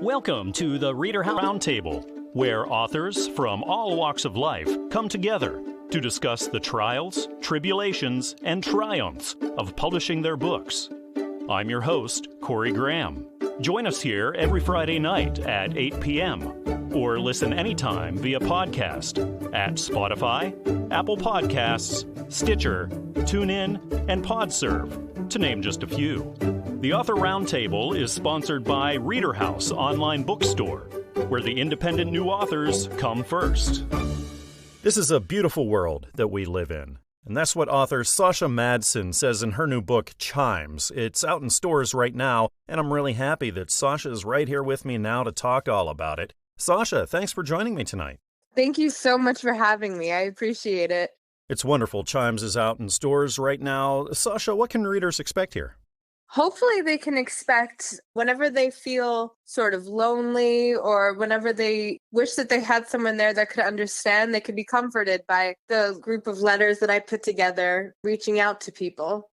Welcome to the ReaderHouse Roundtable, where authors from all walks of life come together to discuss the trials, tribulations, and triumphs of publishing their books. I'm your host, Corey Graham. Join us here every Friday night at 8 p.m. or listen anytime via podcast at Spotify, Apple Podcasts, Stitcher, TuneIn, and PodServe, to name just a few. The Author Roundtable is sponsored by ReaderHouse Online Bookstore, where the independent new authors come first. This is a beautiful world that we live in. And that's what author Sasha Madsen says in her new book, Chimes. It's out in stores right now, and I'm really happy that Sasha is right here with me now to talk all about it. Sasha, thanks for joining me tonight. Thank you so much for having me. I appreciate it. It's wonderful. Chimes is out in stores right now. Sasha, what can readers expect here? Hopefully they can expect whenever they feel sort of lonely or whenever they wish that they had someone there that could understand, they could be comforted by the group of letters that I put together, reaching out to people.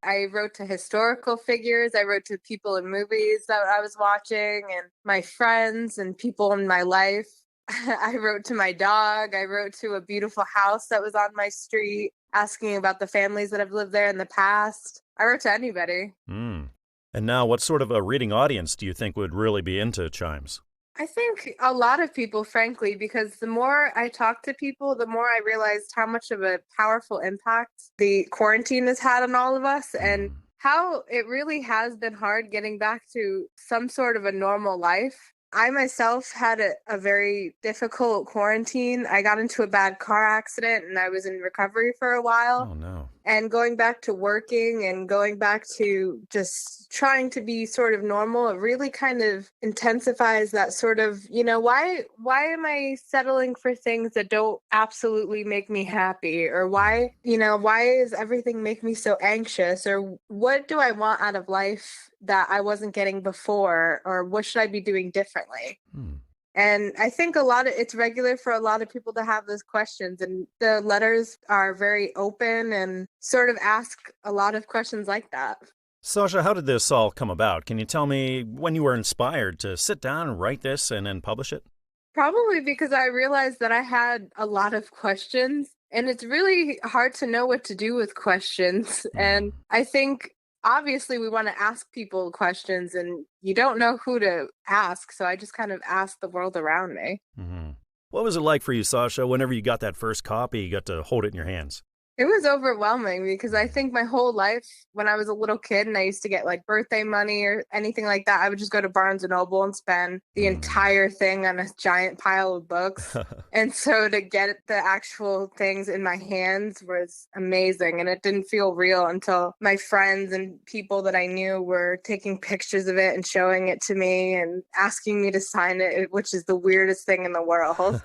I wrote to historical figures. I wrote to people in movies that I was watching and my friends and people in my life. I wrote to my dog. I wrote to a beautiful house that was on my street, asking about the families that have lived there in the past. I wrote to anybody. And now, what sort of a reading audience do you think would really be into Chimes? I think a lot of people, frankly, because the more I talk to people, the more I realized how much of a powerful impact the quarantine has had on all of us and how it really has been hard getting back to some sort of a normal life. I myself had a very difficult quarantine. I got into a bad car accident and I was in recovery for a while. Oh, no. And going back to working and going back to just trying to be sort of normal, it really kind of intensifies that sort of, why am I settling for things that don't absolutely make me happy? Or why is everything make me so anxious? Or what do I want out of life that I wasn't getting before? Or what should I be doing differently? And I think it's regular for a lot of people to have those questions, and the letters are very open and sort of ask a lot of questions like that. Sasha, how did this all come about? Can you tell me when you were inspired to sit down and write this and then publish it? Probably because I realized that I had a lot of questions, and it's really hard to know what to do with questions. And I think obviously we want to ask people questions and you don't know who to ask. So I just kind of asked the world around me. What was it like for you, Sasha, whenever you got that first copy, you got to hold it in your hands? It was overwhelming because I think my whole life when I was a little kid and I used to get like birthday money or anything like that, I would just go to Barnes & Noble and spend the entire thing on a giant pile of books. And so to get the actual things in my hands was amazing. And it didn't feel real until my friends and people that I knew were taking pictures of it and showing it to me and asking me to sign it, which is the weirdest thing in the world.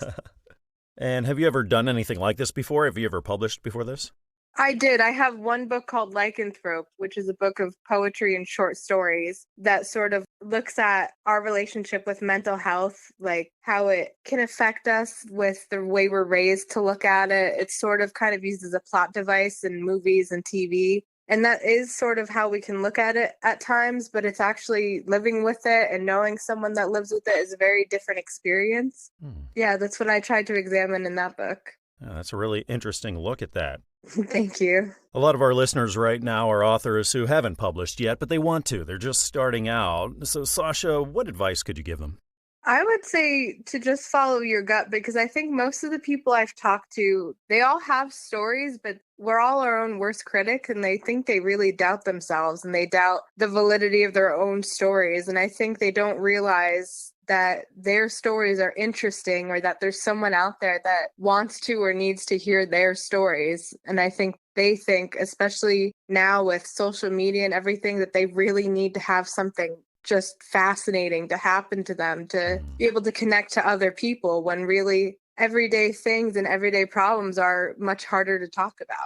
And have you ever done anything like this before? Have you ever published before this? I did. I have one book called Lycanthrope, which is a book of poetry and short stories that sort of looks at our relationship with mental health, like how it can affect us with the way we're raised to look at it. It's sort of kind of used as a plot device in movies and TV. And that is sort of how we can look at it at times, but it's actually living with it and knowing someone that lives with it is a very different experience. Yeah, that's what I tried to examine in that book. That's a really interesting look at that. Thank you. A lot of our listeners right now are authors who haven't published yet, but they want to. They're just starting out. So, Sasha, what advice could you give them? I would say to just follow your gut, because I think most of the people I've talked to, they all have stories, but we're all our own worst critic, and they think they really doubt themselves and they doubt the validity of their own stories. And I think they don't realize that their stories are interesting or that there's someone out there that wants to or needs to hear their stories. And I think they think, especially now with social media and everything, that they really need to have something just fascinating to happen to them to be able to connect to other people when really everyday things and everyday problems are much harder to talk about.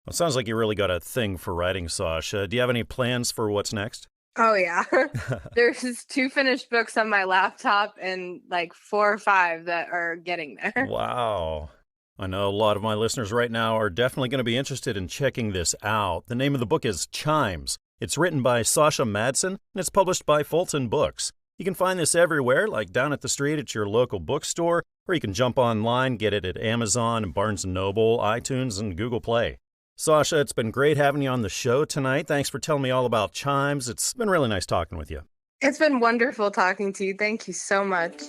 Well, it sounds like you really got a thing for writing, Sasha. Do you have any plans for what's next? Oh, yeah. There's 2 finished books on my laptop and like 4 or 5 that are getting there. Wow. I know a lot of my listeners right now are definitely going to be interested in checking this out. The name of the book is Chimes. It's written by Sasha Madsen, and it's published by Fulton Books. You can find this everywhere, like down at the street at your local bookstore, or you can jump online, get it at Amazon, Barnes & Noble, iTunes, and Google Play. Sasha, it's been great having you on the show tonight. Thanks for telling me all about Chimes. It's been really nice talking with you. It's been wonderful talking to you. Thank you so much.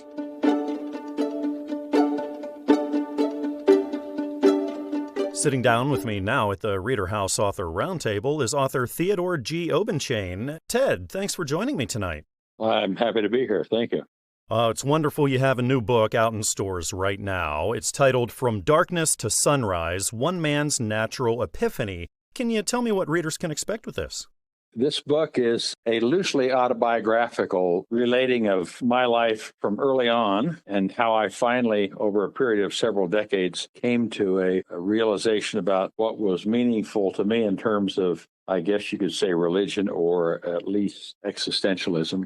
Sitting down with me now at the ReaderHouse Author Roundtable is author Theodore G. Obenchain. Ted, thanks for joining me tonight. I'm happy to be here. Thank you. It's wonderful you have a new book out in stores right now. It's titled From Darkness to Sunrise, One Man's Natural Epiphany. Can you tell me what readers can expect with this? This book is a loosely autobiographical relating of my life from early on and how I finally, over a period of several decades, came to a realization about what was meaningful to me in terms of, I guess you could say, religion or at least existentialism.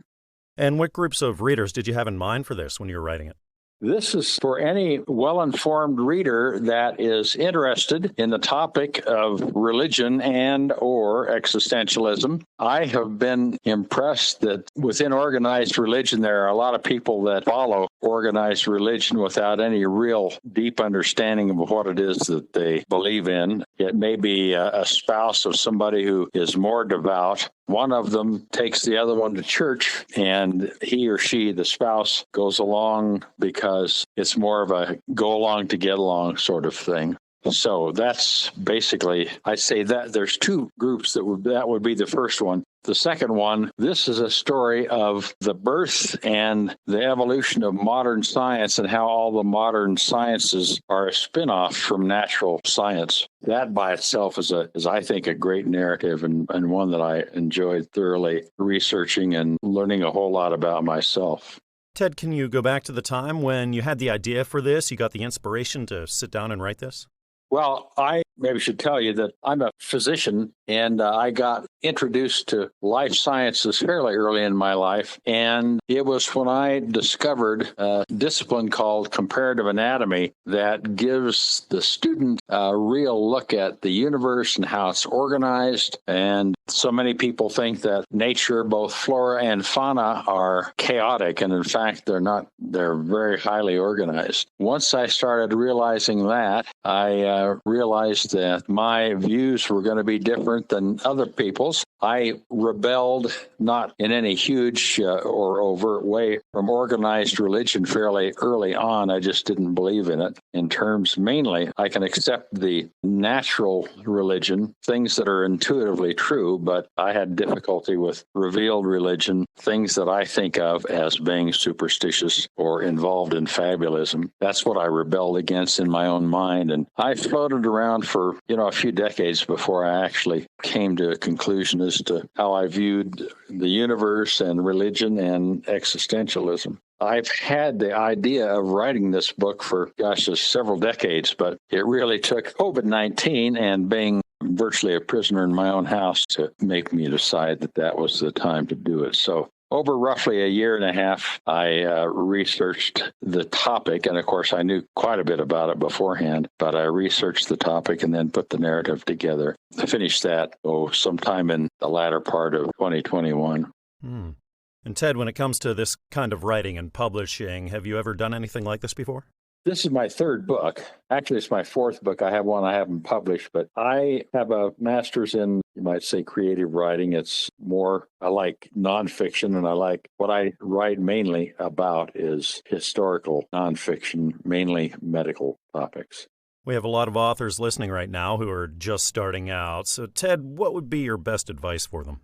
And what groups of readers did you have in mind for this when you were writing it? This is for any well-informed reader that is interested in the topic of religion and or existentialism. I have been impressed that within organized religion, there are a lot of people that follow organized religion without any real deep understanding of what it is that they believe in. It may be a spouse of somebody who is more devout. One of them takes the other one to church, and he or she, the spouse, goes along because it's more of a go along to get along sort of thing. So that's basically, I'd say that there's two groups that would be the first one. The second one, this is a story of the birth and the evolution of modern science and how all the modern sciences are a spinoff from natural science. That by itself is I think, a great narrative and one that I enjoyed thoroughly researching and learning a whole lot about myself. Ted, can you go back to the time when you had the idea for this? You got the inspiration to sit down and write this? Well, I maybe should tell you that I'm a physician, and I got introduced to life sciences fairly early in my life. And it was when I discovered a discipline called comparative anatomy that gives the student a real look at the universe and how it's organized. And so many people think that nature, both flora and fauna, are chaotic. And in fact, they're not. They're very highly organized. Once I started realizing that, I realized that my views were going to be different than other people's. I rebelled, not in any huge or overt way, from organized religion fairly early on. I just didn't believe in it. In terms, mainly, I can accept the natural religion, things that are intuitively true, but I had difficulty with revealed religion, things that I think of as being superstitious or involved in fabulism. That's what I rebelled against in my own mind. And I floated around for, a few decades before I actually came to a conclusion as to how I viewed the universe and religion and existentialism. I've had the idea of writing this book for, several decades, but it really took COVID-19 and being virtually a prisoner in my own house to make me decide that that was the time to do it. So over roughly a year and a half, I researched the topic. And of course, I knew quite a bit about it beforehand, but I researched the topic and then put the narrative together. I finished that sometime in the latter part of 2021. And Ted, when it comes to this kind of writing and publishing, have you ever done anything like this before? This is my third book. Actually, it's my fourth book. I have one I haven't published, but I have a master's in, you might say, creative writing. It's more, I like nonfiction, and I like what I write mainly about is historical nonfiction, mainly medical topics. We have a lot of authors listening right now who are just starting out. So, Ted, what would be your best advice for them?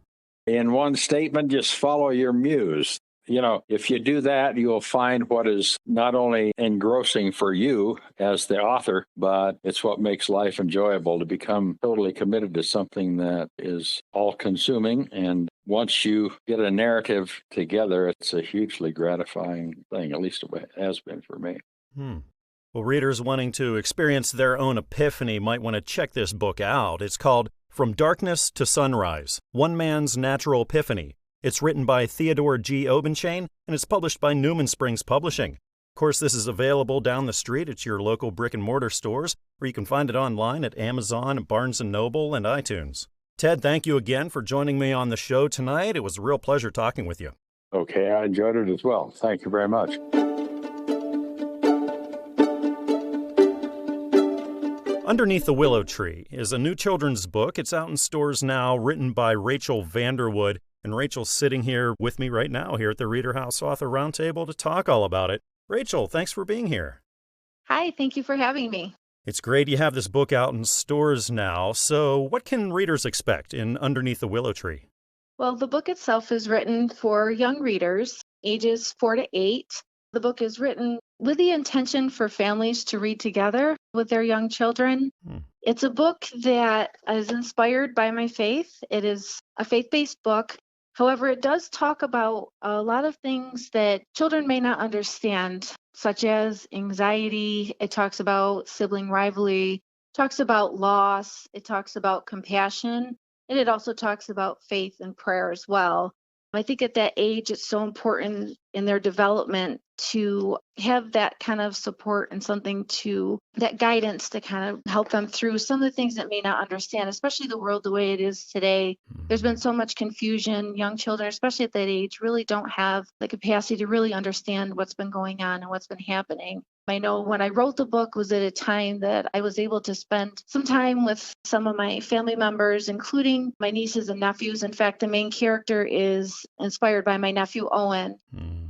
In one statement, just follow your muse. If you do that, you'll find what is not only engrossing for you as the author, but it's what makes life enjoyable to become totally committed to something that is all-consuming. And once you get a narrative together, it's a hugely gratifying thing, at least it has been for me. Well, readers wanting to experience their own epiphany might want to check this book out. It's called From Darkness to Sunrise, One Man's Natural Epiphany. It's written by Theodore G. Obenchain, and it's published by Newman Springs Publishing. Of course, this is available down the street at your local brick-and-mortar stores, or you can find it online at Amazon, Barnes & Noble, and iTunes. Ted, thank you again for joining me on the show tonight. It was a real pleasure talking with you. Okay, I enjoyed it as well. Thank you very much. Underneath the Willow Tree is a new children's book. It's out in stores now, written by Rachel Vanderwood. And Rachel's sitting here with me right now here at the ReaderHouse Author Roundtable to talk all about it. Rachel, thanks for being here. Hi, thank you for having me. It's great you have this book out in stores now. So what can readers expect in Underneath the Willow Tree? Well, the book itself is written for young readers, ages 4 to 8. The book is written with the intention for families to read together with their young children. It's a book that is inspired by my faith. It is a faith-based book. However, it does talk about a lot of things that children may not understand, such as anxiety. It talks about sibling rivalry, talks about loss, it talks about compassion, and it also talks about faith and prayer as well. I think at that age, it's so important in their development to have that kind of support and that guidance to kind of help them through some of the things that may not understand, especially the world the way it is today. There's been so much confusion. Young children, especially at that age, really don't have the capacity to really understand what's been going on and what's been happening. I know when I wrote the book was at a time that I was able to spend some time with some of my family members, including my nieces and nephews. In fact, the main character is inspired by my nephew, Owen.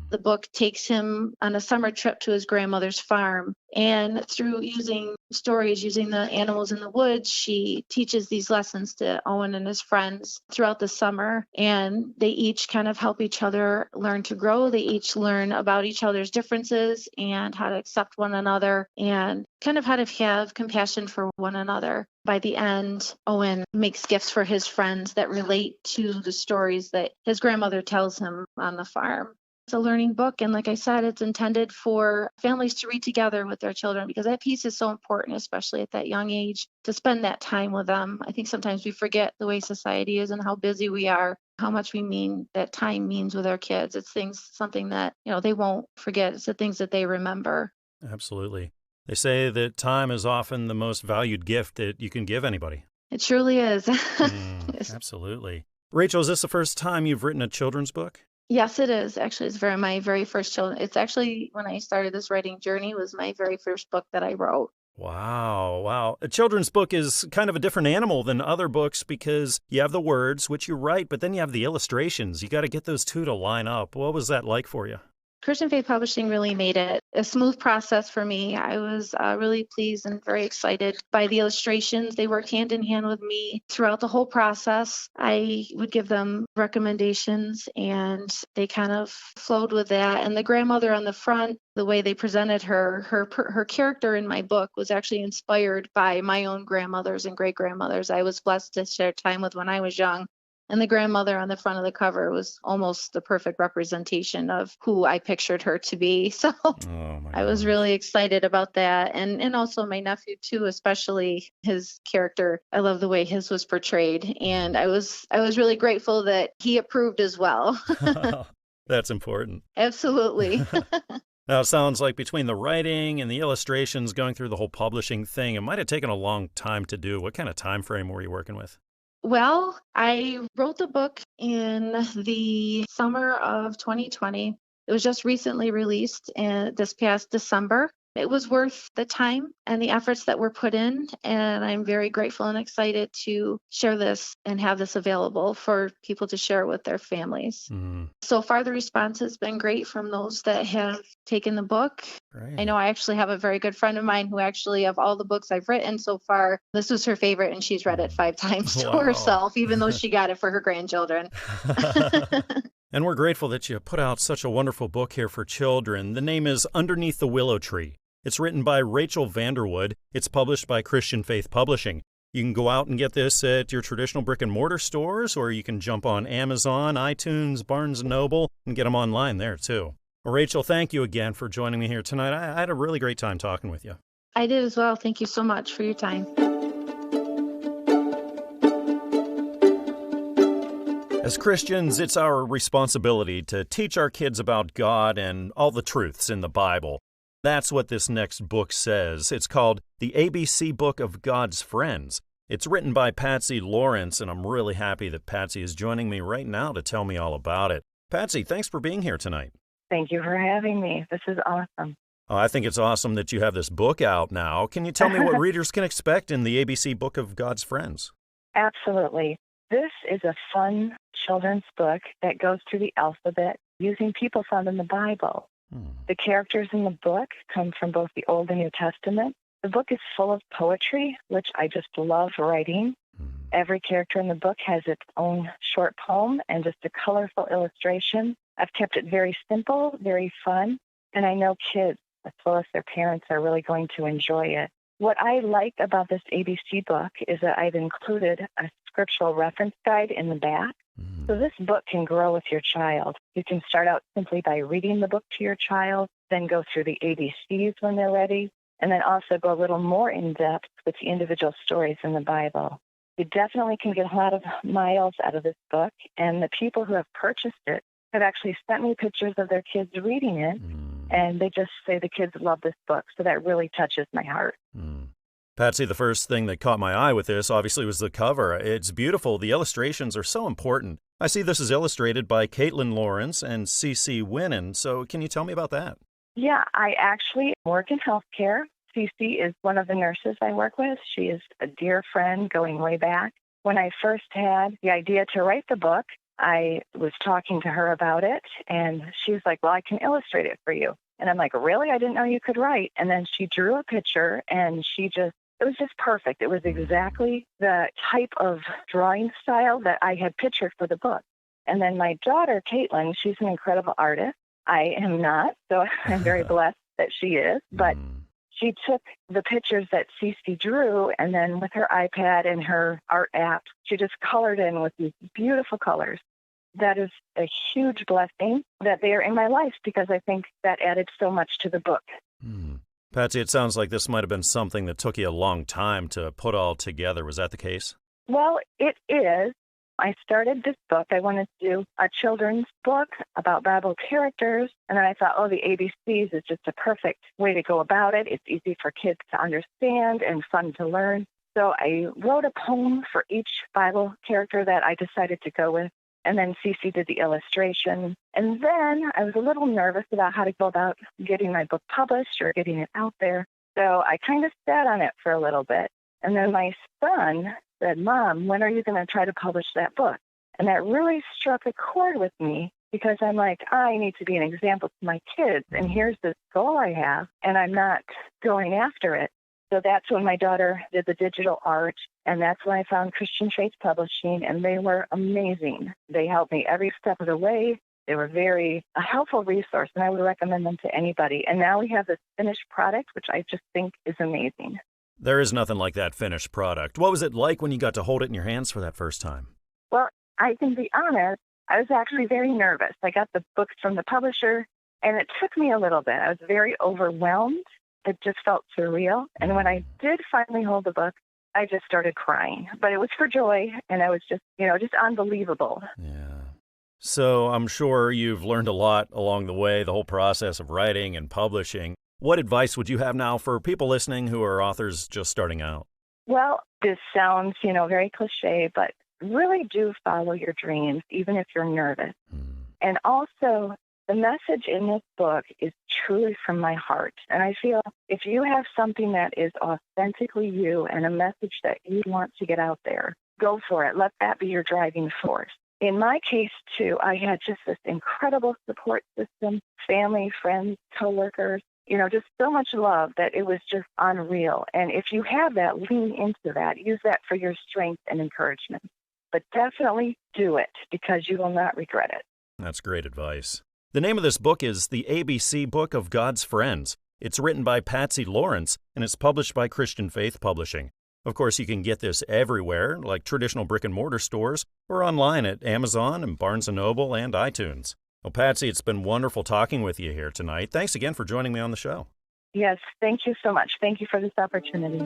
The book takes him on a summer trip to his grandmother's farm. And through using stories, using the animals in the woods, she teaches these lessons to Owen and his friends throughout the summer. And they each kind of help each other learn to grow. They each learn about each other's differences and how to accept one another and kind of how to have compassion for one another. By the end, Owen makes gifts for his friends that relate to the stories that his grandmother tells him on the farm. It's a learning book, and like I said, it's intended for families to read together with their children because that piece is so important, especially at that young age, to spend that time with them. I think sometimes we forget the way society is and how busy we are, how much that time means with our kids. It's something that, they won't forget. It's the things that they remember. Absolutely. They say that time is often the most valued gift that you can give anybody. It truly is. Absolutely. Rachel, is this the first time you've written a children's book? Yes, it is. Actually, it's my very first children. It's actually when I started this writing journey was my very first book that I wrote. Wow. A children's book is kind of a different animal than other books because you have the words, which you write, but then you have the illustrations. You got to get those two to line up. What was that like for you? Christian Faith Publishing really made it a smooth process for me. I was really pleased and very excited by the illustrations. They worked hand in hand with me throughout the whole process. I would give them recommendations and they kind of flowed with that. And the grandmother on the front, the way they presented her character in my book was actually inspired by my own grandmothers and great-grandmothers I was blessed to share time with when I was young. And the grandmother on the front of the cover was almost the perfect representation of who I pictured her to be. So I was really excited about that. And also my nephew too, especially his character. I love the way his was portrayed. And I was really grateful that he approved as well. That's important. Absolutely. Now, it sounds like between the writing and the illustrations going through the whole publishing thing, it might have taken a long time to do. What kind of time frame were you working with? Well, I wrote the book in the summer of 2020. It was just recently released this past December. It was worth the time and the efforts that were put in, and I'm very grateful and excited to share this and have this available for people to share with their families. So far, the response has been great from those that have taken the book. Great. I know I actually have a very good friend of mine who actually, of all the books I've written so far, this was her favorite, and she's read it 5 times to herself, even though she got it for her grandchildren. And we're grateful that you put out such a wonderful book here for children. The name is Underneath the Willow Tree. It's written by Rachel Vanderwood. It's published by Christian Faith Publishing. You can go out and get this at your traditional brick-and-mortar stores, or you can jump on Amazon, iTunes, Barnes & Noble, and get them online there, too. Well, Rachel, thank you again for joining me here tonight. I had a really great time talking with you. I did as well. Thank you so much for your time. As Christians, it's our responsibility to teach our kids about God and all the truths in the Bible. That's what this next book says. It's called The ABC Book of God's Friends. It's written by Patsy Lawrence, and I'm really happy that Patsy is joining me right now to tell me all about it. Patsy, thanks for being here tonight. Thank you for having me. This is awesome. I think it's awesome that you have this book out now. Can you tell me what readers can expect in the ABC Book of God's Friends? Absolutely. This is a fun children's book that goes through the alphabet using people found in the Bible. The characters in the book come from both the Old and New Testament. The book is full of poetry, which I just love writing. Every character in the book has its own short poem and just a colorful illustration. I've kept it very simple, very fun, and I know kids, as well as their parents, are really going to enjoy it. What I like about this ABC book is that I've included a scriptural reference guide in the back. So this book can grow with your child. You can start out simply by reading the book to your child, then go through the ABCs when they're ready, and then also go a little more in depth with the individual stories in the Bible. You definitely can get a lot of miles out of this book, and the people who have purchased it have actually sent me pictures of their kids reading it, and they just say the kids love this book, so that really touches my heart. Patsy, the first thing that caught my eye with this, obviously, was the cover. It's beautiful. The illustrations are so important. I see this is illustrated by Patsy Lawrence and C.C. Winnan, so can you tell me about that? Yeah, I actually work in healthcare. Cece is one of the nurses I work with. She is a dear friend going way back. When I first had the idea to write the book, I was talking to her about it, and she was like, well, I can illustrate it for you. And I'm like, really? I didn't know you could write. And then she drew a picture, and it was just perfect. It was exactly the type of drawing style that I had pictured for the book. And then my daughter, Caitlin, she's an incredible artist. I am not, so I'm very blessed that she is. But she took the pictures that Cece drew, and then with her iPad and her art app, she just colored in with these beautiful colors. That is a huge blessing that they are in my life, because I think that added so much to the book. Patsy, it sounds like this might have been something that took you a long time to put all together. Was that the case? Well, it is. I started this book. I wanted to do a children's book about Bible characters, and then I thought, the ABCs is just a perfect way to go about it. It's easy for kids to understand and fun to learn. So I wrote a poem for each Bible character that I decided to go with, and then Cece did the illustration. And then I was a little nervous about how to go about getting my book published or getting it out there. So I kind of sat on it for a little bit. And then my son said, Mom, when are you going to try to publish that book? And that really struck a chord with me, because I'm like, I need to be an example to my kids. And here's this goal I have, and I'm not going after it. So that's when my daughter did the digital art, and that's when I found Christian Faith Publishing, and they were amazing. They helped me every step of the way. They were a helpful resource, and I would recommend them to anybody. And now we have this finished product, which I just think is amazing. There is nothing like that finished product. What was it like when you got to hold it in your hands for that first time? Well, I can be honest, I was actually very nervous. I got the books from the publisher, and it took me a little bit. I was very overwhelmed. It just felt surreal. And when I did finally hold the book, I just started crying. But it was for joy, and I was just unbelievable. Yeah. So I'm sure you've learned a lot along the way, the whole process of writing and publishing. What advice would you have now for people listening who are authors just starting out? Well, this sounds, very cliche, but really do follow your dreams, even if you're nervous. And also, the message in this book is truly from my heart. And I feel if you have something that is authentically you and a message that you want to get out there, go for it. Let that be your driving force. In my case, too, I had just this incredible support system, family, friends, coworkers, just so much love that it was just unreal. And if you have that, lean into that. Use that for your strength and encouragement. But definitely do it, because you will not regret it. That's great advice. The name of this book is The ABC Book of God's Friends. It's written by Patsy Lawrence, and it's published by Christian Faith Publishing. Of course, you can get this everywhere, like traditional brick-and-mortar stores, or online at Amazon and Barnes & Noble and iTunes. Well, Patsy, it's been wonderful talking with you here tonight. Thanks again for joining me on the show. Yes, thank you so much. Thank you for this opportunity.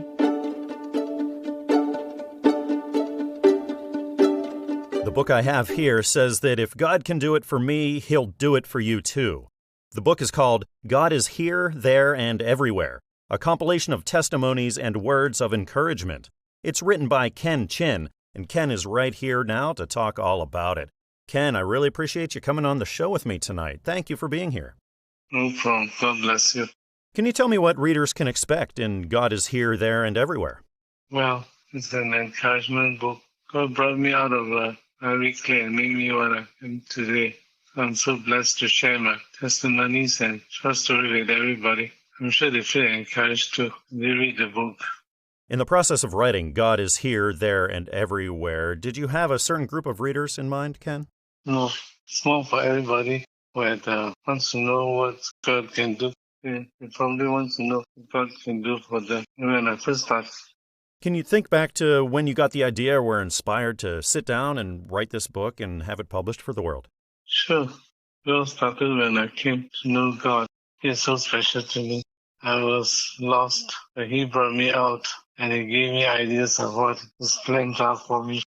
The book I have here says that if God can do it for me, He'll do it for you too. The book is called God is Here, There, and Everywhere, a compilation of testimonies and words of encouragement. It's written by Khean Chin, and Ken is right here now to talk all about it. Ken, I really appreciate you coming on the show with me tonight. Thank you for being here. No problem. God bless you. Can you tell me what readers can expect in God is Here, There, and Everywhere? Well, it's an encouragement book. God brought me out of a very clay and made me what I am today. I'm so blessed to share my testimonies and short story with everybody. I'm sure they feel encouraged too. They read the book. In the process of writing God is Here, There, and Everywhere, did you have a certain group of readers in mind, Ken? No, it's more for everybody who wants to know what God can do. They probably want to know what God can do for them. When I first started. Can you think back to when you got the idea or were inspired to sit down and write this book and have it published for the world? Sure. It all started when I came to know God. He is so special to me. I was lost, but He brought me out and He gave me ideas of what His plans are for me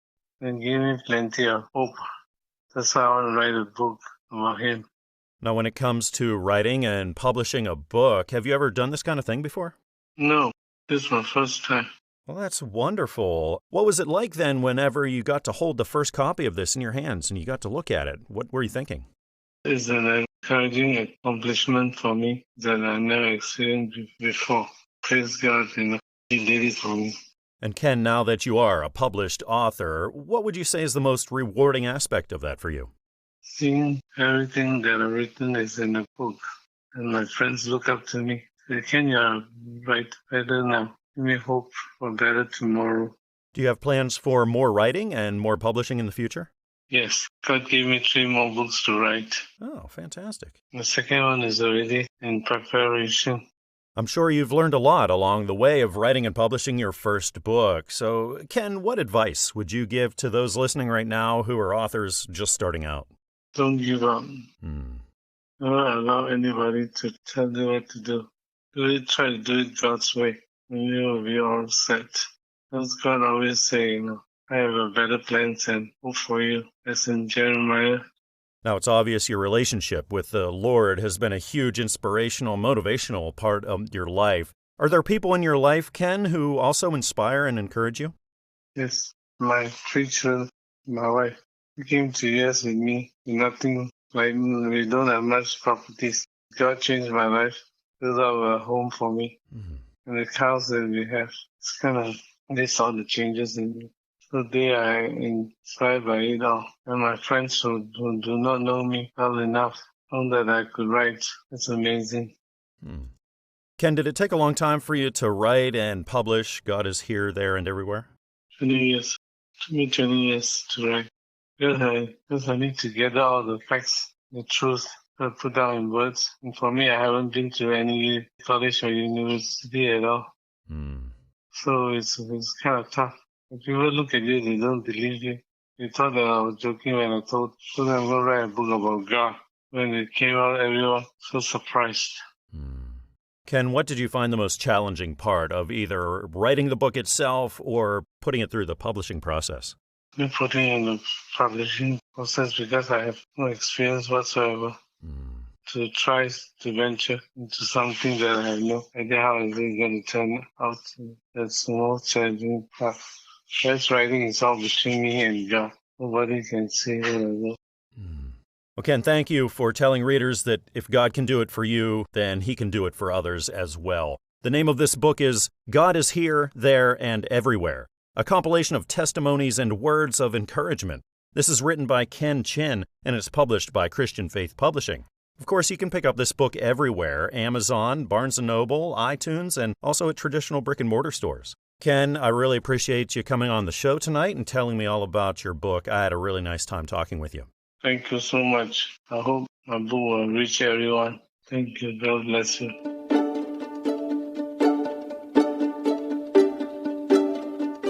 and gave me plenty of hope. That's why I want to write a book about Him. Now, when it comes to writing and publishing a book, have you ever done this kind of thing before? No, this is my first time. Well, that's wonderful. What was it like then whenever you got to hold the first copy of this in your hands and you got to look at it? What were you thinking? It's an encouraging accomplishment for me that I never experienced before. Praise God, He did it for me. And Ken, now that you are a published author, what would you say is the most rewarding aspect of that for you? Seeing everything that I've written is in the book. And my friends look up to me. Say, Ken, you're right better now. Give me hope for better tomorrow. Do you have plans for more writing and more publishing in the future? Yes. God gave me 3 more books to write. Oh, fantastic. The second one is already in preparation. I'm sure you've learned a lot along the way of writing and publishing your first book. So, Ken, what advice would you give to those listening right now who are authors just starting out? Don't give up. Don't allow anybody to tell you what to do. Try to do it God's way, and you will be all set. As God always say, I have a better plan and hope for you, as in Jeremiah. Now, it's obvious your relationship with the Lord has been a huge inspirational, motivational part of your life. Are there people in your life, Ken, who also inspire and encourage you? Yes, my 3 children, my wife. She came to US with me. Nothing like we don't have much properties. God changed my life. Built up a home for me. And the cows that we have, it's kind of, they saw the changes in me. So they are inspired by it all. And my friends who do not know me well enough found that I could write. It's amazing. Ken, did it take a long time for you to write and publish God is Here, There, and Everywhere? 20 years. It took me 20 years to write. Because I need to gather all the facts, the truth, to put down in words. And for me, I haven't been to any college or university at all. So it's kind of tough. If people look at you, they don't believe you. They thought that I was joking when I told them I'm going to write a book about God. When it came out, everyone was so surprised. Ken, what did you find the most challenging part of either writing the book itself or putting it through the publishing process? Putting in the publishing process because I have no experience whatsoever. To try to venture into something that I have no idea how it's going to turn out. That's the most challenging part. Best writing is all between me and God. Nobody can say what I know. Well, Ken, thank you for telling readers that if God can do it for you, then He can do it for others as well. The name of this book is God is Here, There, and Everywhere, a compilation of testimonies and words of encouragement. This is written by Khean Chin, and it's published by Christian Faith Publishing. Of course, you can pick up this book everywhere: Amazon, Barnes & Noble, iTunes, and also at traditional brick-and-mortar stores. Ken, I really appreciate you coming on the show tonight and telling me all about your book. I had a really nice time talking with you. Thank you so much. I hope my book will reach everyone. Thank you. God bless you.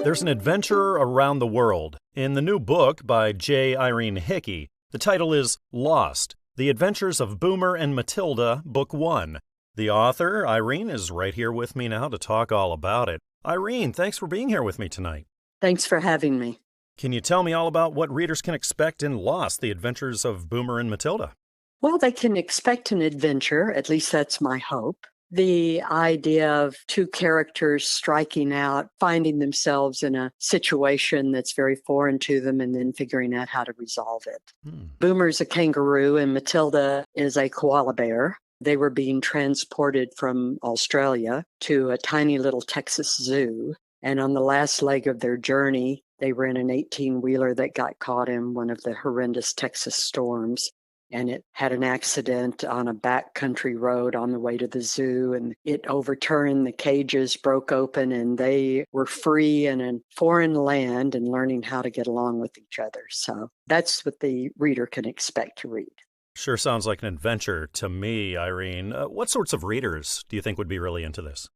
There's an adventure around the world. In the new book by J. Irene Hickey, the title is Lost: The Adventures of Boomer and Matilda, Book 1. The author, Irene, is right here with me now to talk all about it. Irene, thanks for being here with me tonight. Thanks for having me. Can you tell me all about what readers can expect in Lost: The Adventures of Boomer and Matilda? Well, they can expect an adventure, at least that's my hope. the idea of two characters striking out, finding themselves in a situation that's very foreign to them, and then figuring out how to resolve it. Boomer's a kangaroo and Matilda is a koala bear. They were being transported from Australia to a tiny little Texas zoo. And on the last leg of their journey, they were in an 18-wheeler that got caught in one of the horrendous Texas storms. And it had an accident on a backcountry road on the way to the zoo, and it overturned, the cages broke open, and they were free in a foreign land and learning how to get along with each other. So that's what the reader can expect to read. Sure sounds like an adventure to me, Irene. What sorts of readers do you think would be really into this?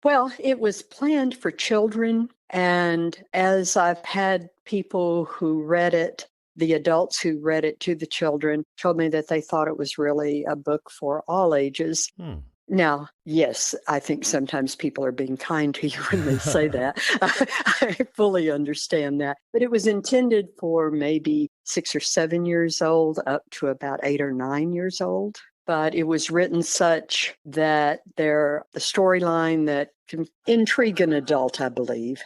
Well, it was planned for children, and as I've had people who read it, the adults who read it to the children told me that they thought it was really a book for all ages. Now, yes, I think sometimes people are being kind to you when they say that. I fully understand that. But it was intended for maybe 6 or 7 years old up to about 8 or 9 years old. But it was written such that the storyline that can intrigue an adult, I believe.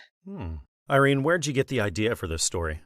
Irene, where'd you get the idea for this story?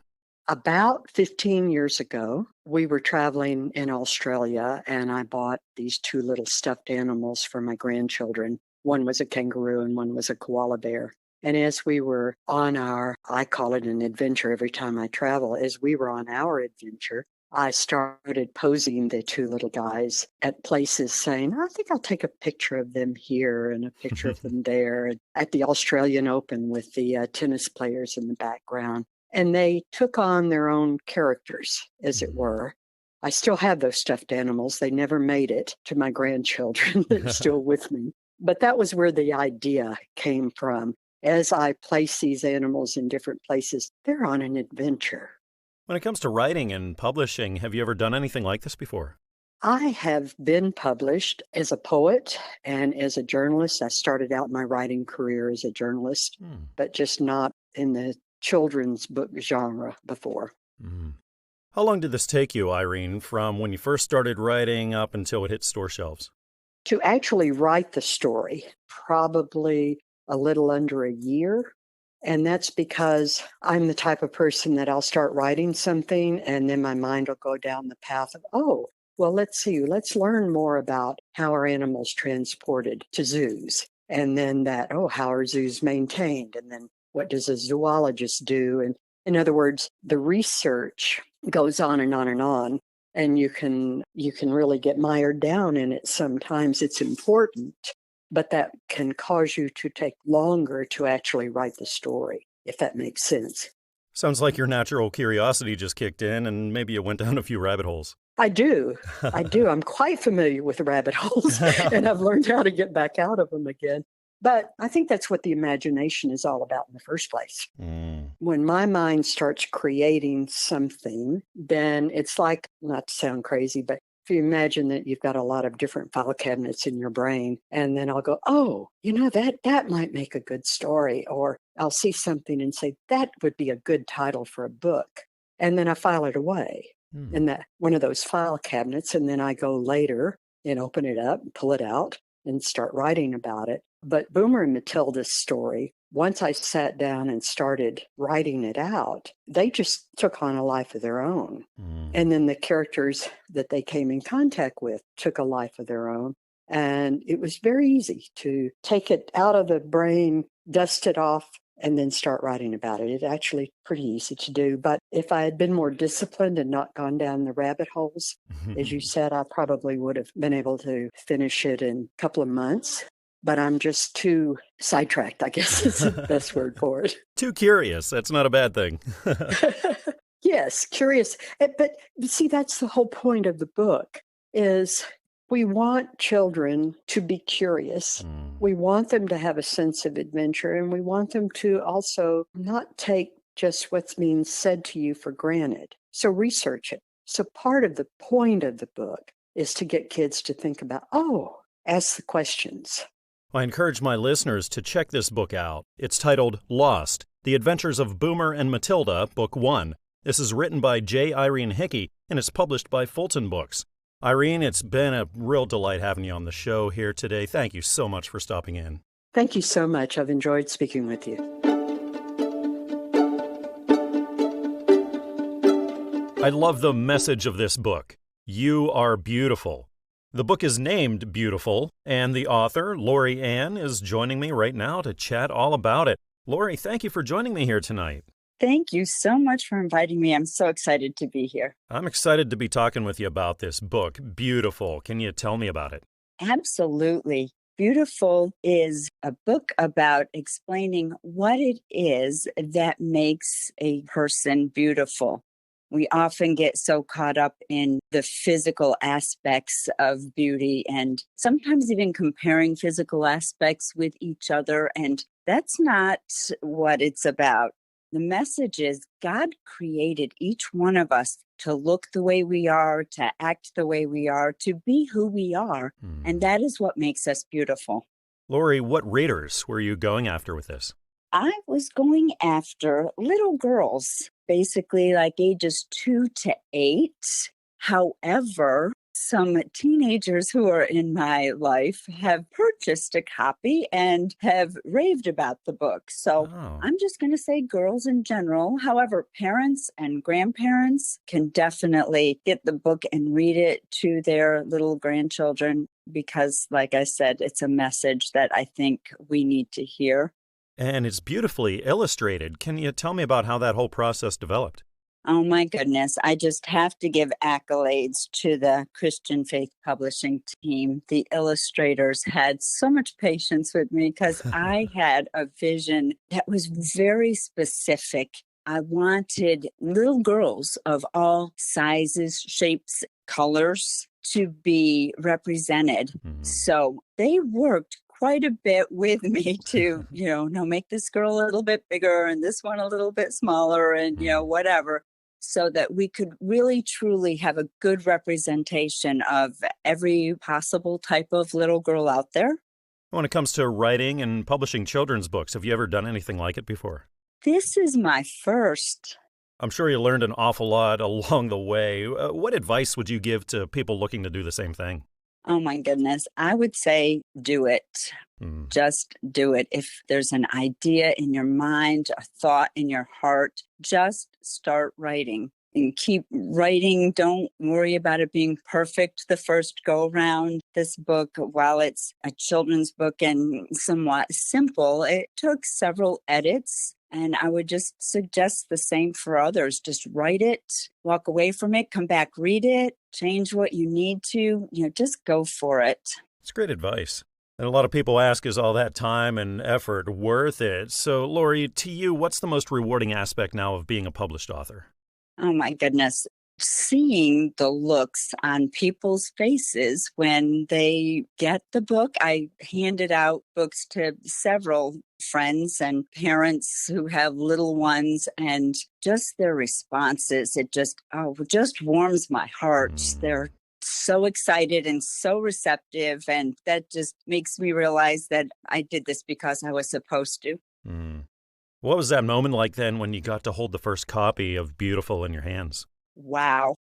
About 15 years ago, we were traveling in Australia, and I bought these 2 little stuffed animals for my grandchildren. One was a kangaroo and one was a koala bear. And as we were on I call it an adventure every time I travel, as we were on our adventure, I started posing the 2 little guys at places saying, I think I'll take a picture of them here and a picture of them there. And at the Australian Open with the tennis players in the background. And they took on their own characters, as it were. I still have those stuffed animals. They never made it to my grandchildren. They're still with me. But that was where the idea came from. As I place these animals in different places, they're on an adventure. When it comes to writing and publishing, have you ever done anything like this before? I have been published as a poet and as a journalist. I started out my writing career as a journalist, but just not in the children's book genre before. How long did this take you, Irene, from when you first started writing up until it hit store shelves? To actually write the story, probably a little under a year. And that's because I'm the type of person that I'll start writing something and then my mind will go down the path of, well, let's learn more about how are animals transported to zoos. And then how are zoos maintained? And then what does a zoologist do? And in other words, the research goes on and on and on, and you can really get mired down in it. Sometimes it's important, but that can cause you to take longer to actually write the story, if that makes sense. Sounds like your natural curiosity just kicked in and maybe you went down a few rabbit holes. I do. I'm quite familiar with rabbit holes, and I've learned how to get back out of them again. But I think that's what the imagination is all about in the first place. When my mind starts creating something, then it's like, not to sound crazy, but if you imagine that you've got a lot of different file cabinets in your brain, and then I'll go, that might make a good story. Or I'll see something and say, that would be a good title for a book. And then I file it away in that one of those file cabinets. And then I go later and open it up, pull it out, and start writing about it. But Boomer and Matilda's story, once I sat down and started writing it out, they just took on a life of their own. And then the characters that they came in contact with took a life of their own. And it was very easy to take it out of the brain, dust it off, and then start writing about it. It's actually pretty easy to do. But if I had been more disciplined and not gone down the rabbit holes, as you said, I probably would have been able to finish it in a couple of months. But I'm just too sidetracked, I guess is the best word for it. Too curious. That's not a bad thing. Yes, curious. But see, that's the whole point of the book is we want children to be curious. We want them to have a sense of adventure, and we want them to also not take just what's being said to you for granted. So research it. So part of the point of the book is to get kids to think about, ask the questions. I encourage my listeners to check this book out. It's titled Lost, The Adventures of Boomer and Matilda, Book 1. This is written by J. Irene Hickey, and it's published by Fulton Books. Irene, it's been a real delight having you on the show here today. Thank you so much for stopping in. Thank you so much. I've enjoyed speaking with you. I love the message of this book. You are beautiful. The book is named Beautiful, and the author, Laurie Ann, is joining me right now to chat all about it. Laurie, thank you for joining me here tonight. Thank you so much for inviting me. I'm so excited to be here. I'm excited to be talking with you about this book, Beautiful. Can you tell me about it? Absolutely. Beautiful is a book about explaining what it is that makes a person beautiful. We often get so caught up in the physical aspects of beauty and sometimes even comparing physical aspects with each other. And that's not what it's about. The message is God created each one of us to look the way we are, to act the way we are, to be who we are. And that is what makes us beautiful. Laurie, what readers were you going after with this? I was going after little girls, basically like ages 2 to 8. However, some teenagers who are in my life have purchased a copy and have raved about the book. So I'm just going to say girls in general. However, parents and grandparents can definitely get the book and read it to their little grandchildren because, like I said, it's a message that I think we need to hear. And it's beautifully illustrated. Can you tell me about how that whole process developed? Oh my goodness. I just have to give accolades to the Christian Faith Publishing team. The illustrators had so much patience with me because I had a vision that was very specific. I wanted little girls of all sizes, shapes, colors to be represented. So they worked quite a bit with me to, make this girl a little bit bigger and this one a little bit smaller and, whatever. So that we could really, truly have a good representation of every possible type of little girl out there. When it comes to writing and publishing children's books, have you ever done anything like it before? This is my first. I'm sure you learned an awful lot along the way. What advice would you give to people looking to do the same thing? Oh my goodness. I would say do it. Just do it. If there's an idea in your mind, a thought in your heart, just start writing and keep writing. Don't worry about it being perfect the first go round. This book, while it's a children's book and somewhat simple, it took several edits. And I would just suggest the same for others. Just write it, walk away from it, come back, read it, change what you need to, just go for it. It's great advice. And a lot of people ask, is all that time and effort worth it? So, Laurie, to you, what's the most rewarding aspect now of being a published author? Oh, my goodness. Seeing the looks on people's faces when they get the book. I handed out books to several friends and parents who have little ones, and just their responses, it just warms my heart. They're so excited and so receptive, and that just makes me realize that I did this because I was supposed to. What was that moment like then when you got to hold the first copy of Beautiful in your hands? Wow.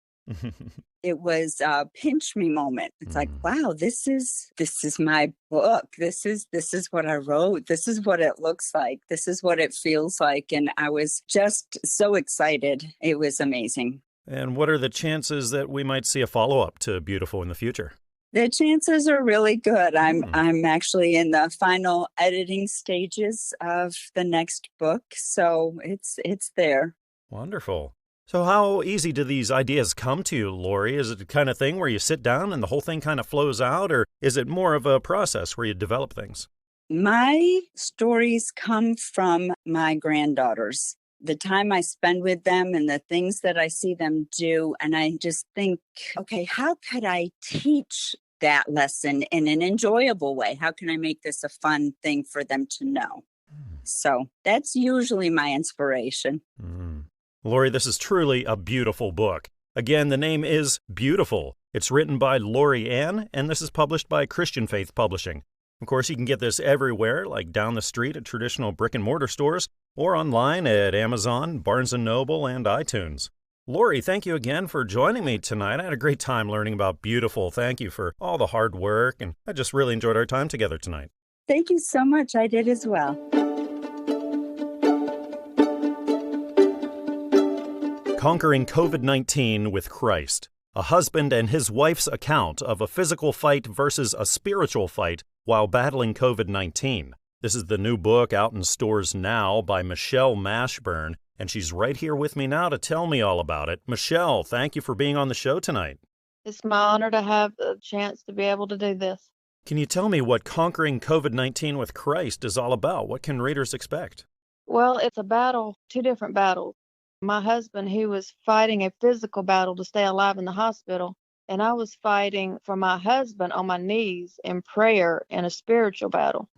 It was a pinch me moment. It's like, wow, this is my book. This is what I wrote. This is what it looks like. This is what it feels like. And I was just so excited. It was amazing. And what are the chances that we might see a follow-up to Beautiful in the future? The chances are really good. I'm actually in the final editing stages of the next book, so it's there. Wonderful. So how easy do these ideas come to you, Laurie? Is it the kind of thing where you sit down and the whole thing kind of flows out, or is it more of a process where you develop things? My stories come from my granddaughters. The time I spend with them and the things that I see them do, and I just think, okay, how could I teach that lesson in an enjoyable way? How can I make this a fun thing for them to know? So that's usually my inspiration. Laurie, this is truly a beautiful book. Again, the name is Beautiful. It's written by Laurie Ann, and this is published by Christian Faith Publishing. Of course, you can get this everywhere, like down the street at traditional brick-and-mortar stores, or online at Amazon, Barnes & Noble, and iTunes. Laurie, thank you again for joining me tonight. I had a great time learning about Beautiful. Thank you for all the hard work, and I just really enjoyed our time together tonight. Thank you so much. I did as well. Conquering COVID-19 with Christ. A husband and his wife's account of a physical fight versus a spiritual fight while battling COVID-19. This is the new book out in stores now by Michelle Mashburn, and she's right here with me now to tell me all about it. Michelle, thank you for being on the show tonight. It's my honor to have the chance to be able to do this. Can you tell me what Conquering COVID-19 with Christ is all about? What can readers expect? Well, it's a battle, two different battles. My husband, he was fighting a physical battle to stay alive in the hospital, and I was fighting for my husband on my knees in prayer in a spiritual battle.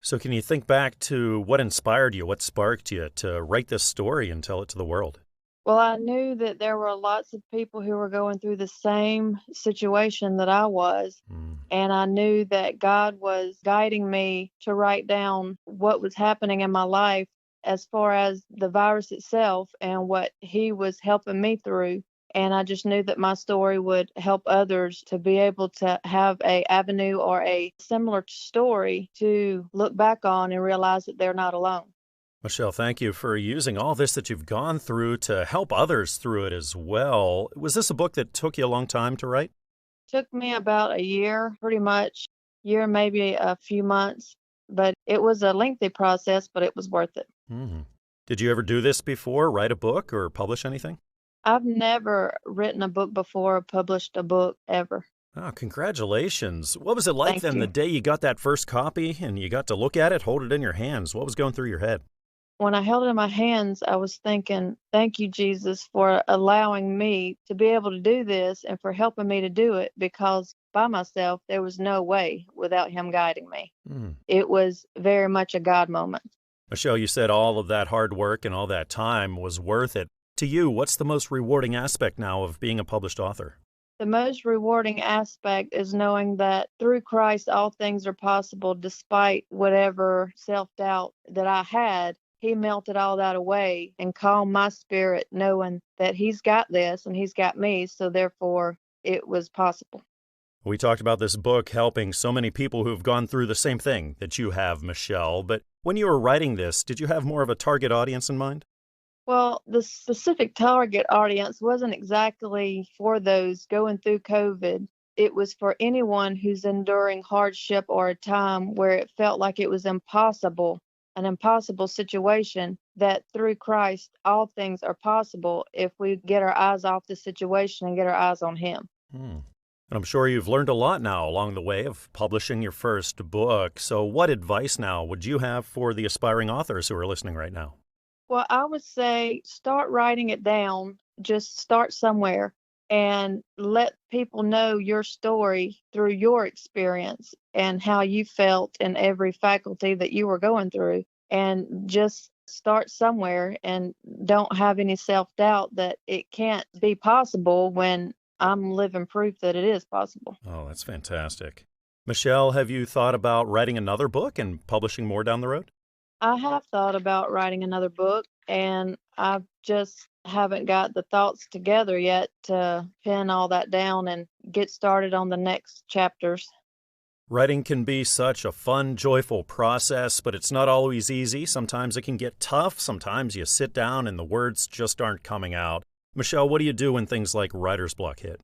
So can you think back to what inspired you, what sparked you to write this story and tell it to the world? Well, I knew that there were lots of people who were going through the same situation that I was, and I knew that God was guiding me to write down what was happening in my life as far as the virus itself and what He was helping me through. And I just knew that my story would help others to be able to have an avenue or a similar story to look back on and realize that they're not alone. Michelle, thank you for using all this that you've gone through to help others through it as well. Was this a book that took you a long time to write? Took me about a year, pretty much, year, maybe a few months. But it was a lengthy process, but it was worth it. Did you ever do this before, write a book or publish anything? I've never written a book before or published a book ever. Oh, congratulations. What was it like Thank then you. the day you got that first copy and you got to look at it, hold it in your hands? What was going through your head? When I held it in my hands, I was thinking, thank you, Jesus, for allowing me to be able to do this and for helping me to do it, because by myself, there was no way without Him guiding me. It was very much a God moment. Michelle, you said all of that hard work and all that time was worth it. To you, what's the most rewarding aspect now of being a published author? The most rewarding aspect is knowing that through Christ, all things are possible, despite whatever self-doubt that I had. He melted all that away and calmed my spirit, knowing that He's got this and He's got me, so therefore it was possible. We talked about this book helping so many people who've gone through the same thing that you have, Michelle, but when you were writing this, did you have more of a target audience in mind? Well, the specific target audience wasn't exactly for those going through COVID. It was for anyone who's enduring hardship or a time where it felt like it was impossible, an impossible situation, that through Christ, all things are possible if we get our eyes off the situation and get our eyes on Him. And I'm sure you've learned a lot now along the way of publishing your first book. So what advice now would you have for the aspiring authors who are listening right now? Well, I would say start writing it down. Just start somewhere and let people know your story through your experience and how you felt in every faculty that you were going through. And just start somewhere and don't have any self-doubt that it can't be possible when I'm living proof that it is possible. Oh, that's fantastic. Michelle, have you thought about writing another book and publishing more down the road? I have thought about writing another book, and I just haven't got the thoughts together yet to pen all that down and get started on the next chapters. Writing can be such a fun, joyful process, but it's not always easy. Sometimes it can get tough. Sometimes you sit down and the words just aren't coming out. Michelle, what do you do when things like writer's block hit?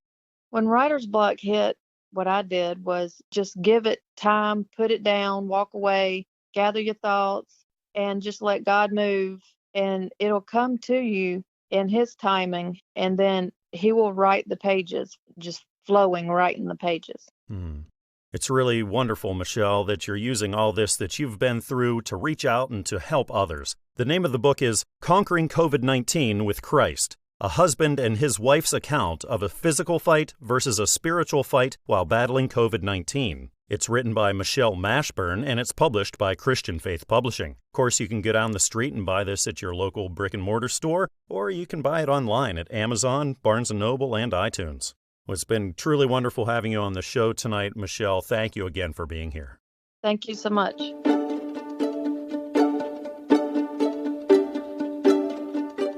When writer's block hit, what I did was just give it time, put it down, walk away, gather your thoughts, and just let God move, and it'll come to you in His timing, and then He will write the pages, just flowing right in the pages. It's really wonderful, Michelle, that you're using all this that you've been through to reach out and to help others. The name of the book is Conquering COVID-19 with Christ, a husband and his wife's account of a physical fight versus a spiritual fight while battling COVID-19. It's written by Michelle Mashburn, and it's published by Christian Faith Publishing. Of course, you can go down the street and buy this at your local brick-and-mortar store, or you can buy it online at Amazon, Barnes & Noble, and iTunes. Well, it's been truly wonderful having you on the show tonight, Michelle. Thank you again for being here. Thank you so much.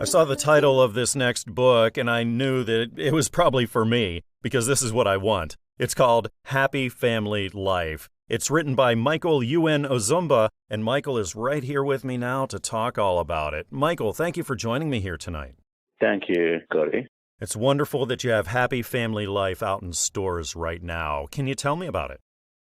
I saw the title of this next book, and I knew that it was probably for me, because this is what I want. It's called Happy Family Life. It's written by Michael Uen Ozumba, and Michael is right here with me now to talk all about it. Michael, thank you for joining me here tonight. Thank you, Corey. It's wonderful that you have Happy Family Life out in stores right now. Can you tell me about it?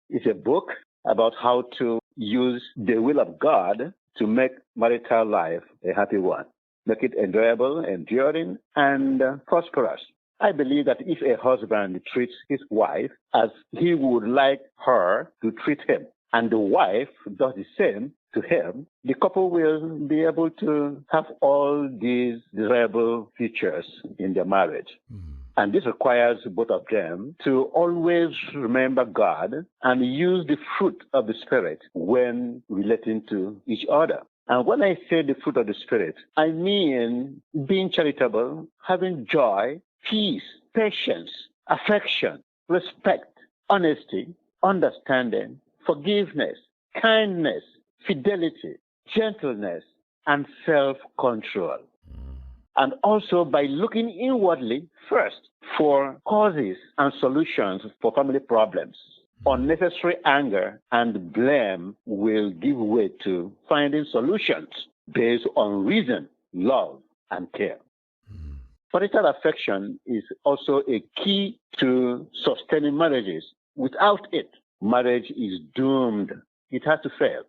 It's a book about how to use the will of God to make marital life a happy one, make it enjoyable, enduring, and prosperous. I believe that if a husband treats his wife as he would like her to treat him, and the wife does the same to him, the couple will be able to have all these desirable features in their marriage. And this requires both of them to always remember God and use the fruit of the Spirit when relating to each other. And when I say the fruit of the Spirit, I mean being charitable, having joy, peace, patience, affection, respect, honesty, understanding, forgiveness, kindness, fidelity, gentleness, and self-control. And also by looking inwardly first for causes and solutions for family problems. Unnecessary anger and blame will give way to finding solutions based on reason, love, and care. Parental affection is also a key to sustaining marriages. Without it, marriage is doomed. It has to fail.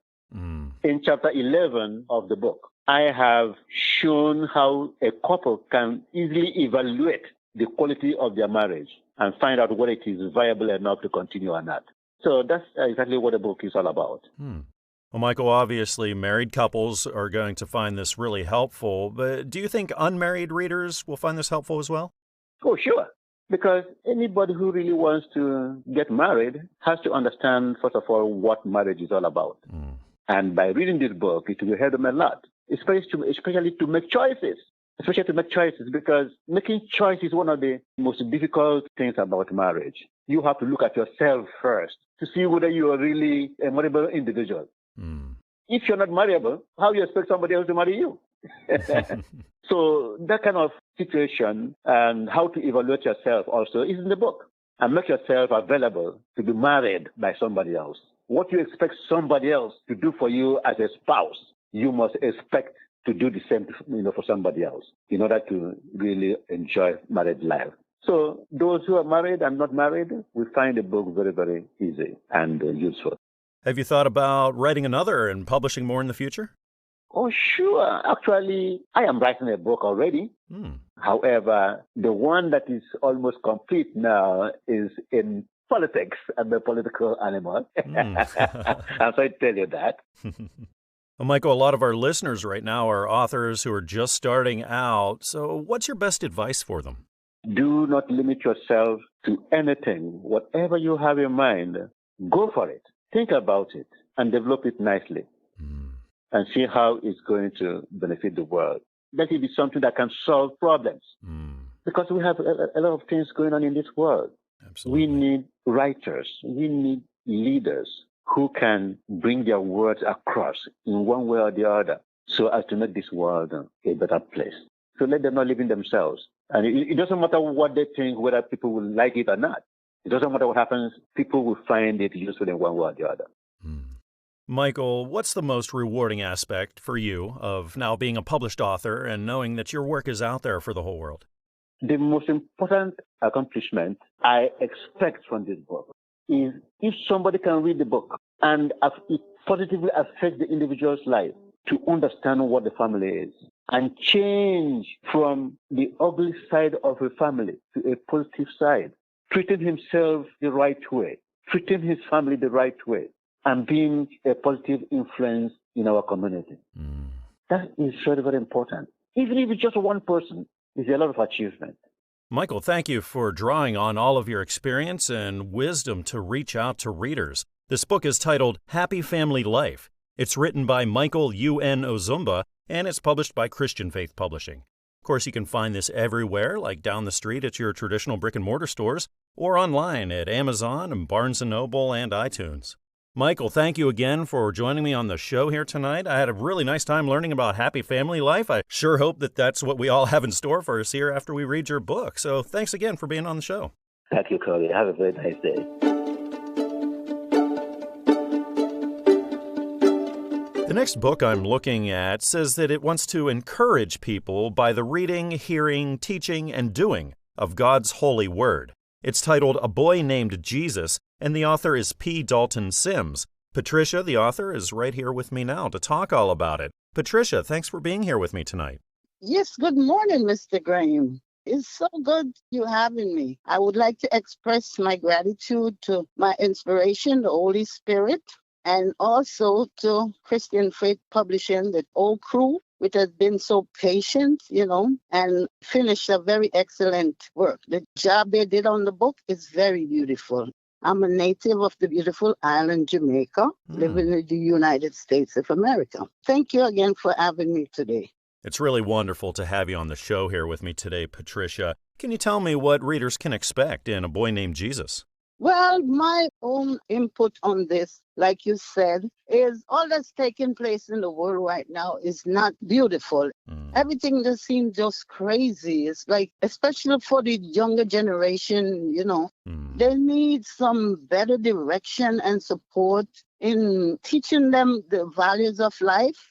In chapter 11 of the book, I have shown how a couple can easily evaluate the quality of their marriage and find out whether it is viable enough to continue or not. So that's exactly what the book is all about. Well, Michael, obviously married couples are going to find this really helpful, but do you think unmarried readers will find this helpful as well? Oh, sure. Because anybody who really wants to get married has to understand, first of all, what marriage is all about. And by reading this book, it will help them a lot, especially to make choices. Especially to make choices, because making choices is one of the most difficult things about marriage. You have to look at yourself first to see whether you are really a marriable individual. If you're not marriable, how do you expect somebody else to marry you? So that kind of situation and how to evaluate yourself also is in the book. And make yourself available to be married by somebody else. What you expect somebody else to do for you as a spouse, you must expect to do the same for somebody else in order to really enjoy married life. So those who are married and not married will find the book very, very easy and useful. Have you thought about writing another and publishing more in the future? Oh, sure. Actually, I am writing a book already. However, the one that is almost complete now is in politics. I'm a political animal. I'm sorry to tell you that. Well, Michael, a lot of our listeners right now are authors who are just starting out. So what's your best advice for them? Do not limit yourself to anything. Whatever you have in mind, go for it. Think about it and develop it nicely and see how it's going to benefit the world. Let it be something that can solve problems because we have a lot of things going on in this world. Absolutely. We need writers. We need leaders who can bring their words across in one way or the other so as to make this world a better place. So let them not live in themselves. And it doesn't matter what they think, whether people will like it or not. It doesn't matter what happens. People will find it useful in one way or the other. Michael, what's the most rewarding aspect for you of now being a published author and knowing that your work is out there for the whole world? The most important accomplishment I expect from this book is if somebody can read the book and it positively affects the individual's life to understand what the family is and change from the ugly side of a family to a positive side, treating himself the right way, treating his family the right way, and being a positive influence in our community. That is very, very important. Even if it's just one person, it's a lot of achievement. Michael, thank you for drawing on all of your experience and wisdom to reach out to readers. This book is titled Happy Family Life. It's written by Michael Uen Ozumba, and it's published by Christian Faith Publishing. Of course, you can find this everywhere, like down the street at your traditional brick-and-mortar stores, or online at Amazon and Barnes & Noble and iTunes. Michael, thank you again for joining me on the show here tonight. I had a really nice time learning about happy family life. I sure hope that that's what we all have in store for us here after we read your book. So thanks again for being on the show. Thank you, Cody. Have a very nice day. The next book I'm looking at says that it wants to encourage people by the reading, hearing, teaching, and doing of God's holy word. It's titled A Boy Named Jesus, and the author is P. Dalton Simms. Patricia, the author, is right here with me now to talk all about it. Patricia, thanks for being here with me tonight. Yes, good morning, Mr. Graham. It's so good you having me. I would like to express my gratitude to my inspiration, the Holy Spirit, and also to Christian Faith Publishing, the old crew, which has been so patient, and finished a very excellent work. The job they did on the book is very beautiful. I'm a native of the beautiful island Jamaica, living in the United States of America. Thank you again for having me today. It's really wonderful to have you on the show here with me today, Patricia. Can you tell me what readers can expect in A Boy Named Jesus? Well, my own input on this, like you said, is all that's taking place in the world right now is not beautiful. Everything just seems just crazy. It's like, especially for the younger generation, they need some better direction and support in teaching them the values of life.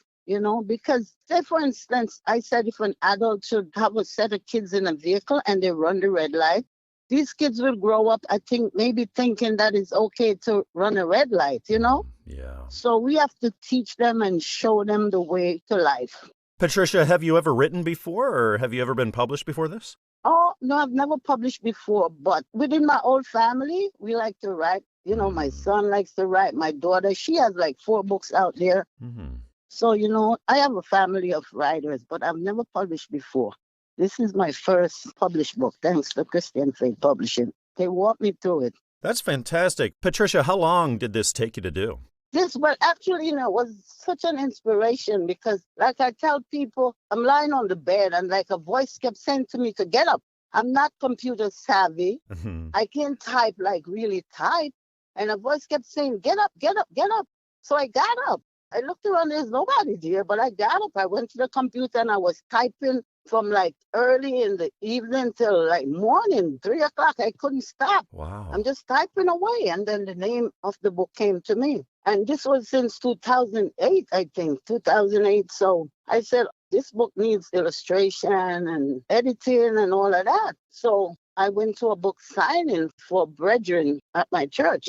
Because say, for instance, I said if an adult should have a set of kids in a vehicle and they run the red light, these kids will grow up, I think, maybe thinking that it's okay to run a red light, Yeah. So we have to teach them and show them the way to life. Patricia, have you ever written before, or have you ever been published before this? Oh, no, I've never published before, but within my old family, we like to write. My son likes to write. My daughter, she has like 4 books out there. So, I have a family of writers, but I've never published before. This is my first published book, thanks to Christian Faith Publishing. They walked me through it. That's fantastic. Patricia, how long did this take you to do? Actually, was such an inspiration because, like I tell people, I'm lying on the bed and like a voice kept saying to me to get up. I'm not computer savvy. I can't type like really type. And a voice kept saying, get up, get up, get up. So I got up. I looked around, there's nobody there, but I got up. I went to the computer and I was typing from like early in the evening till like morning, 3 o'clock. I couldn't stop. Wow. I'm just typing away. And then the name of the book came to me. And this was since 2008, I think, 2008. So I said, this book needs illustration and editing and all of that. So I went to a book signing for brethren at my church.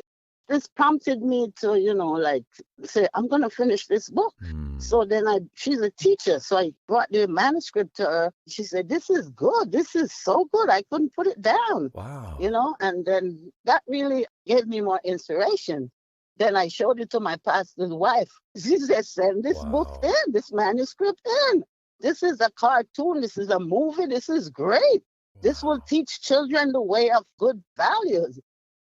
This prompted me to, say, I'm going to finish this book. So then she's a teacher. So I brought the manuscript to her. She said, this is good. This is so good. I couldn't put it down. Wow. And then that really gave me more inspiration. Then I showed it to my pastor's wife. She said, send this book in, this manuscript in. This is a cartoon. This is a movie. This is great. This will teach children the way of good values.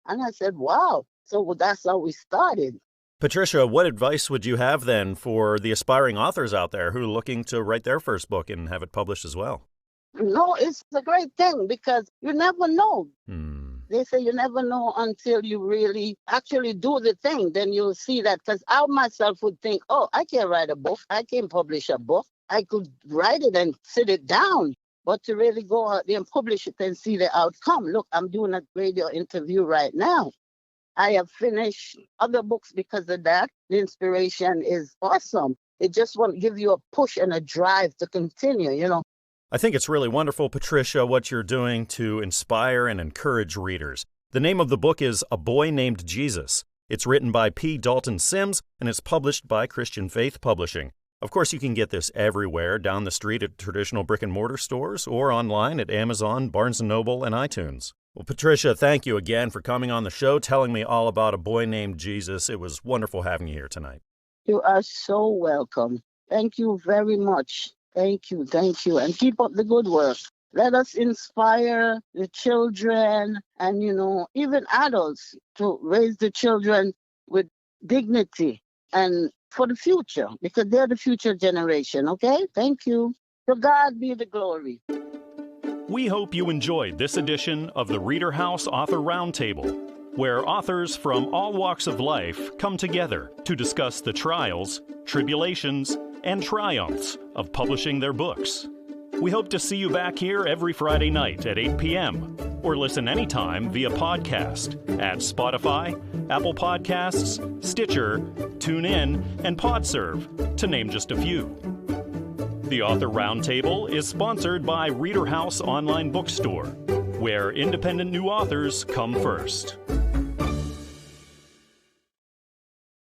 And I said, wow. So that's how we started. Patricia, what advice would you have then for the aspiring authors out there who are looking to write their first book and have it published as well? No, it's a great thing because you never know. They say you never know until you really actually do the thing. Then you'll see that, because I myself would think, oh, I can't write a book. I can't publish a book. I could write it and sit it down. But to really go out there and publish it and see the outcome. Look, I'm doing a radio interview right now. I have finished other books because of that. The inspiration is awesome. It just won't give you a push and a drive to continue, I think it's really wonderful, Patricia, what you're doing to inspire and encourage readers. The name of the book is A Boy Named Jesus. It's written by P. Dalton Simms, and it's published by Christian Faith Publishing. Of course, you can get this everywhere, down the street at traditional brick-and-mortar stores or online at Amazon, Barnes & Noble, and iTunes. Well, Patricia, thank you again for coming on the show, telling me all about A Boy Named Jesus. It was wonderful having you here tonight. You are so welcome. Thank you very much. Thank you. Thank you. And keep up the good work. Let us inspire the children and, even adults to raise the children with dignity and for the future, because they're the future generation. Okay? Thank you. To God be the glory. We hope you enjoyed this edition of the ReaderHouse Author Roundtable. where authors from all walks of life come together to discuss the trials, tribulations, and triumphs of publishing their books. We hope to see you back here every Friday night at 8 p.m. or listen anytime via podcast at Spotify, Apple Podcasts, Stitcher, TuneIn, and PodServe, to name just a few. The Author Roundtable is sponsored by ReaderHouse Online Bookstore, where independent new authors come first.